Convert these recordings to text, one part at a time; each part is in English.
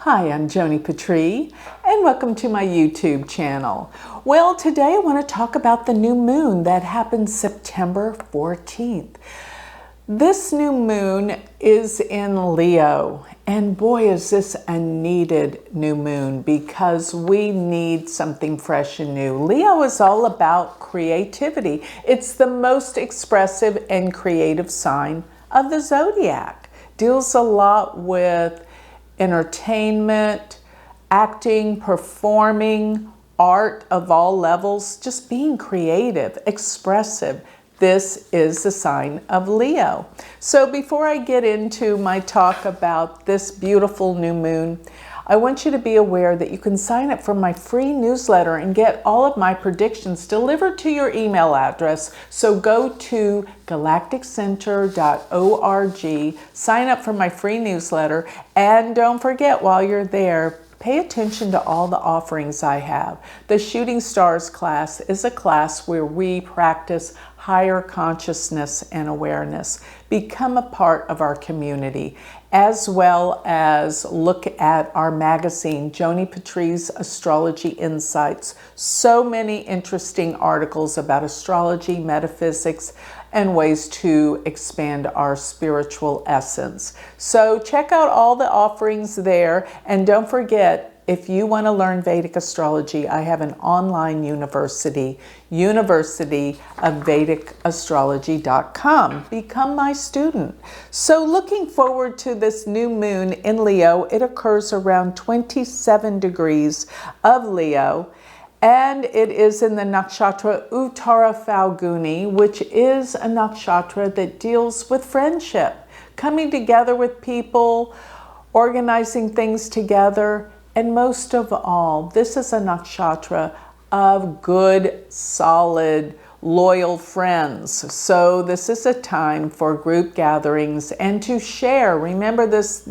Hi, I'm Joni Patry, and welcome to my YouTube channel. Well, today I want to talk about the new moon that happened September 14th. This new moon is in Leo, and boy, is this a needed new moon because we need something fresh and new. Leo is all about creativity. It's the most expressive and creative sign of the zodiac. Deals a lot with entertainment, acting, performing, art of all levels, just being creative, expressive. This is the sign of Leo. So before I get into my talk about this beautiful new moon, I want you to be aware that you can sign up for my free newsletter and get all of my predictions delivered to your email address. So go to galacticcenter.org, sign up for my free newsletter, and don't forget while you're there, pay attention to all the offerings I have. The Shooting Stars class is a class where we practice higher consciousness and awareness. Become a part of our community, as well as look at our magazine, Joni Patry's Astrology Insights. So many interesting articles about astrology, metaphysics, and ways to expand our spiritual essence. So check out all the offerings there, and don't forget, if you want to learn Vedic astrology, I have an online university, universityofvedicastrology.com. Become my student. So looking forward to this new moon in Leo. It occurs around 27 degrees of Leo, and it is in the nakshatra Uttara Falguni, which is a nakshatra that deals with friendship, coming together with people, organizing things together. And most of all, this is a nakshatra of good, solid, loyal friends. So this is a time for group gatherings and to share. Remember, this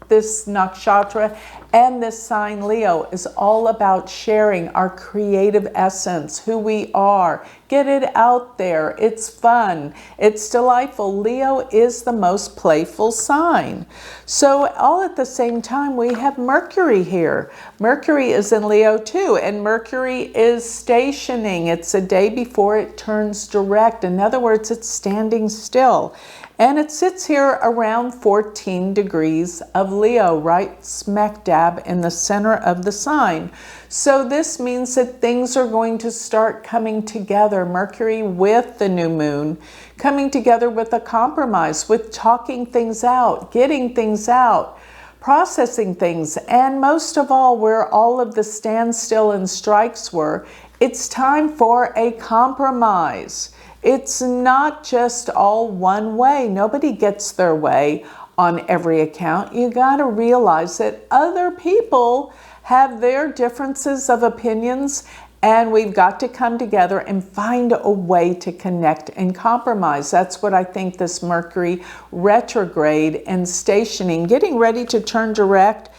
nakshatra and this sign Leo is all about sharing our creative essence, who we are. Get it out there. It's fun. It's delightful. Leo is the most playful sign. So all at the same time, we have Mercury here. Mercury is in Leo too, and Mercury is stationing. It's a day before it turns direct. In other words, it's standing still. And it sits here around 14 degrees of Leo, right smack dab in the center of the sign. So this means that things are going to start coming together. Mercury with the new moon, coming together with a compromise, with talking things out, getting things out, processing things, and most of all, where all of the standstill and strikes were, it's time for a compromise. It's not just all one way. Nobody gets their way on every account. You got to realize that other people have their differences of opinions, and we've got to come together and find a way to connect and compromise. That's what I think this Mercury retrograde and stationing, getting ready to turn direct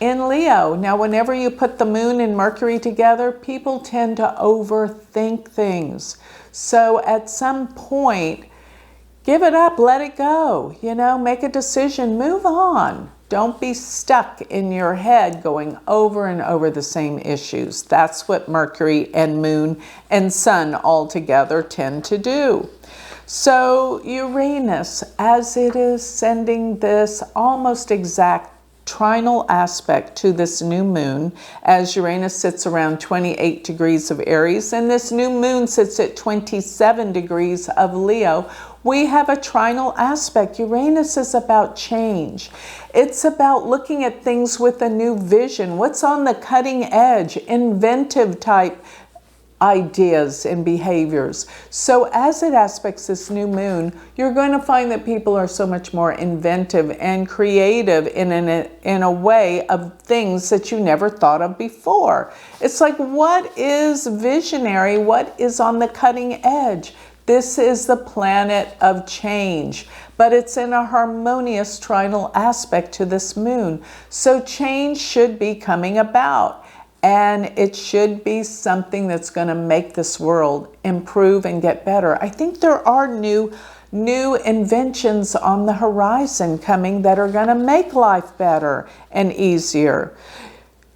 in Leo. Now, whenever you put the moon and Mercury together, people tend to overthink things. So at some point, give it up, let it go, make a decision, move on. Don't be stuck in your head going over and over the same issues. That's what Mercury and Moon and Sun all together tend to do. So Uranus, as it is sending this almost exact trinal aspect to this new moon, as Uranus sits around 28 degrees of Aries and this new moon sits at 27 degrees of Leo, we have a trinal aspect. Uranus is about change. It's about looking at things with a new vision. What's on the cutting edge, inventive type ideas and behaviors. So as it aspects this new moon, you're going to find that people are so much more inventive and creative in a way of things that you never thought of before. It's like, what is visionary? What is on the cutting edge? This is the planet of change, but it's in a harmonious trinal aspect to this moon. So change should be coming about. And it should be something that's going to make this world improve and get better. I think there are new new inventions on the horizon coming that are going to make life better and easier.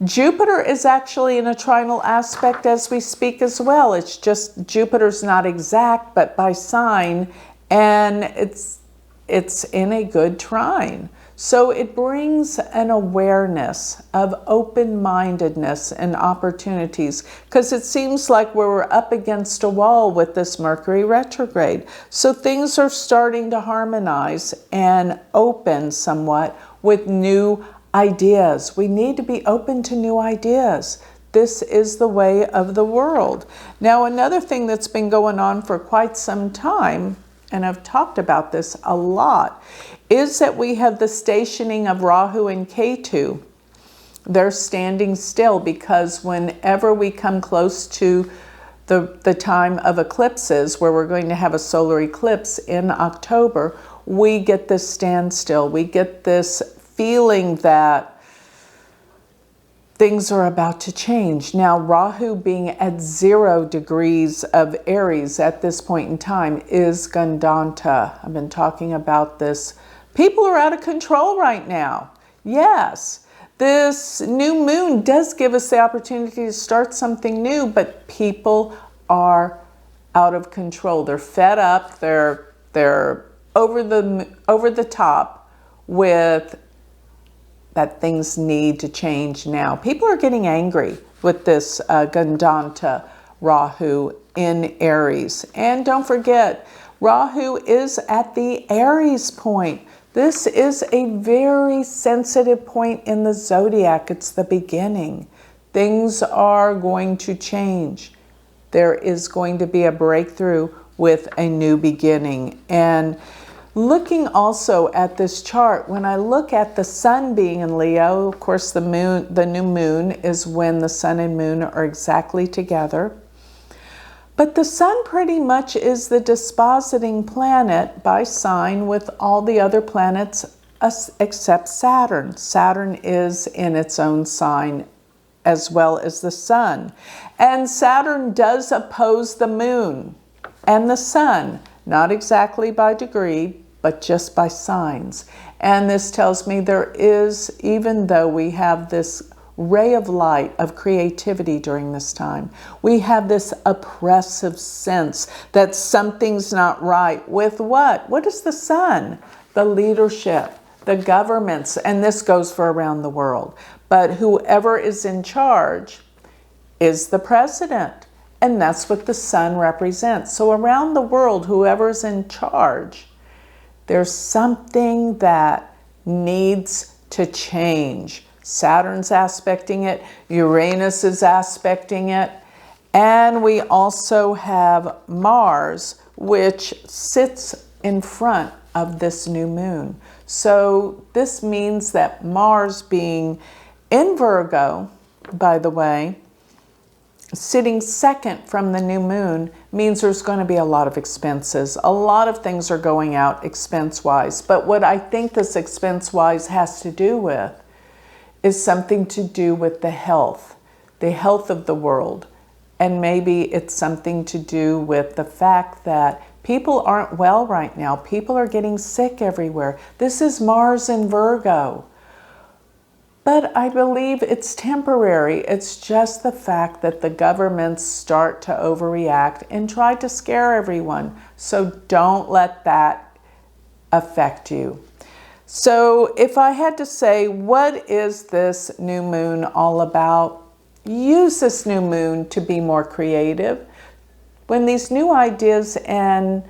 Jupiter is actually in a trinal aspect as we speak as well. It's just Jupiter's not exact, but by sign, and it's in a good trine. So it brings an awareness of open-mindedness and opportunities, because it seems like we're up against a wall with this Mercury retrograde. So things are starting to harmonize and open somewhat with new ideas. We need to be open to new ideas. This is the way of the world. Now, another thing that's been going on for quite some time, and I've talked about this a lot, is that we have the stationing of Rahu and Ketu. They're standing still because whenever we come close to the time of eclipses, where we're going to have a solar eclipse in October, we get this standstill. We get this feeling that things are about to change. Now, Rahu being at 0 degrees of Aries at this point in time is Gandanta. I've been talking about this. People are out of control right now. Yes, this new moon does give us the opportunity to start something new, but people are out of control. They're fed up. They're over the top with that things need to change now. People are getting angry with this Gandanta Rahu in Aries. And don't forget, Rahu is at the Aries point. This is a very sensitive point in the zodiac. It's the beginning. Things are going to change. There is going to be a breakthrough with a new beginning. And looking also at this chart, when I look at the sun being in Leo, of course the new moon is when the sun and moon are exactly together. But the sun pretty much is the dispositing planet by sign with all the other planets except Saturn. Saturn is in its own sign as well as the sun. And Saturn does oppose the moon and the sun, not exactly by degree, but just by signs. And this tells me there is, even though we have this ray of light of creativity during this time, we have this oppressive sense that something's not right with what? What is the sun? The leadership, the governments, and this goes for around the world. But whoever is in charge is the president, and that's what the sun represents. So around the world, whoever's in charge, there's something that needs to change. Saturn's aspecting it, Uranus is aspecting it, and we also have Mars, which sits in front of this new moon. So this means that Mars being in Virgo, by the way, sitting second from the new moon, means there's going to be a lot of expenses. A lot of things are going out expense-wise. But what I think this expense-wise has to do with is something to do with the health of the world. And maybe it's something to do with the fact that people aren't well right now. People are getting sick everywhere. This is Mars in Virgo. But I believe it's temporary. It's just the fact that the governments start to overreact and try to scare everyone. So don't let that affect you. So if I had to say, what is this new moon all about? Use this new moon to be more creative. When these new ideas and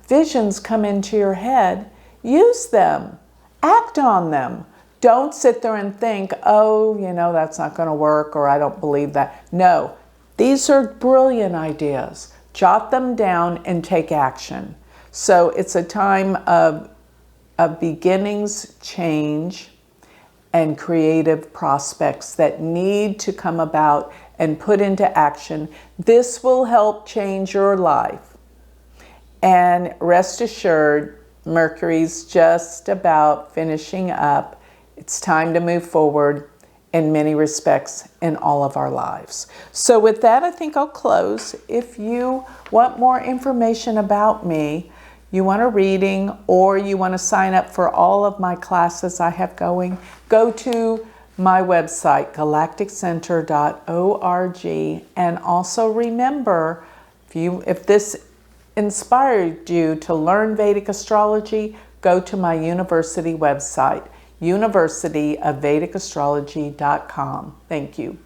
visions come into your head, use them. Act on them. Don't sit there and think, oh, that's not going to work, or I don't believe that. No, these are brilliant ideas. Jot them down and take action. So it's a time of beginnings, change, and creative prospects that need to come about and put into action. This will help change your life. And rest assured, Mercury's just about finishing up. It's time to move forward in many respects in all of our lives. So with that, I think I'll close. If you want more information about me, you want a reading, or you want to sign up for all of my classes I have going, go to my website, galacticcenter.org. And also remember, if this inspired you to learn Vedic astrology, go to my university website, universityofvedicastrology.com. Thank you.